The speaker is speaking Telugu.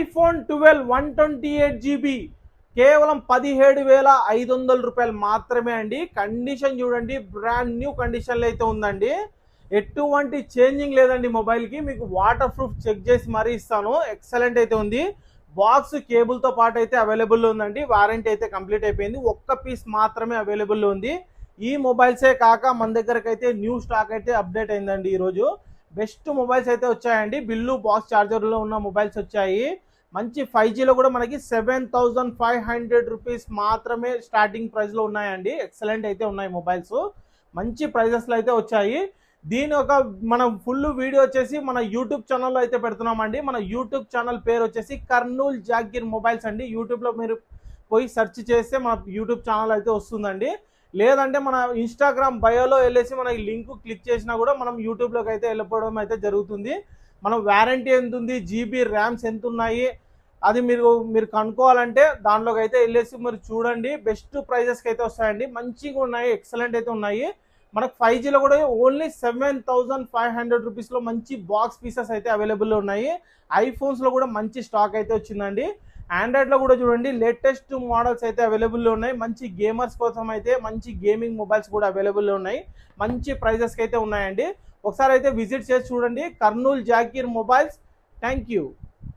ఐఫోన్ 12 128 GB కేవలం 17,500 రూపాయలు మాత్రమే అండి. కండిషన్ చూడండి, బ్రాండ్ న్యూ కండిషన్లో అయితే ఉందండి. ఎటువంటి చేంజింగ్ లేదండి మొబైల్కి. మీకు వాటర్ ప్రూఫ్ చెక్ చేసి మరీ ఇస్తాను. ఎక్సలెంట్ అయితే ఉంది. బాక్స్ కేబుల్తో పాటు అయితే అవైలబుల్లో ఉందండి. వారంటీ అయితే కంప్లీట్ అయిపోయింది. ఒక్క పీస్ మాత్రమే అవైలబుల్లో ఉంది. ఈ మొబైల్సే కాక మన దగ్గరకు అయితే న్యూ స్టాక్ అయితే అప్డేట్ అయిందండి. ఈరోజు బెస్ట్ మొబైల్స్ అయితే వచ్చాయండి. బిల్లు బాక్స్ ఛార్జర్లో ఉన్న మొబైల్స్ వచ్చాయి. మంచి 5Gలో కూడా మనకి 7,500 రూపీస్ మాత్రమే స్టార్టింగ్ ప్రైస్లో ఉన్నాయండి. ఎక్సలెంట్ అయితే ఉన్నాయి మొబైల్స్. మంచి ప్రైజెస్లో అయితే వచ్చాయి. దీని ఒక మనం ఫుల్ వీడియో వచ్చేసి మన యూట్యూబ్ ఛానల్లో అయితే పెడుతున్నామండి. మన యూట్యూబ్ ఛానల్ పేరు వచ్చేసి కర్నూల్ జాగీర్ మొబైల్స్ అండి. యూట్యూబ్లో మీరు పోయి సెర్చ్ చేస్తే మన యూట్యూబ్ ఛానల్ అయితే వస్తుందండి. లేదంటే మన ఇన్స్టాగ్రామ్ బయోలో వెళ్ళేసి మన లింక్ క్లిక్ చేసినా కూడా మనం యూట్యూబ్లోకి అయితే వెళ్ళిపోవడం అయితే జరుగుతుంది. మనం వారంటీ ఎంత ఉంది, జీబీ ర్యామ్స్ ఎంత ఉన్నాయి, అది మీరు కనుక్కోవాలంటే దాంట్లోకి అయితే వెళ్ళేసి మీరు చూడండి. బెస్ట్ ప్రైజెస్కి అయితే వస్తాయండి. మంచిగా ఉన్నాయి, ఎక్సలెంట్ అయితే ఉన్నాయి. మనకు 5Gలో కూడా ఓన్లీ 7,500 రూపీస్లో మంచి బాక్స్ పీసెస్ అయితే అవైలబుల్లో ఉన్నాయి. ఐఫోన్స్లో కూడా మంచి స్టాక్ అయితే వచ్చిందండి. ఆండ్రాయిడ్లో కూడా చూడండి, లేటెస్ట్ మోడల్స్ అయితే అవైలబుల్లో ఉన్నాయి. మంచి గేమర్స్ కోసం అయితే మంచి గేమింగ్ మొబైల్స్ కూడా అవైలబుల్లో ఉన్నాయి. మంచి ప్రైజెస్కి అయితే ఉన్నాయండి. ఒకసారి అయితే విజిట్ చేసి చూడండి. Kurnool jagir mobiles. Thank you.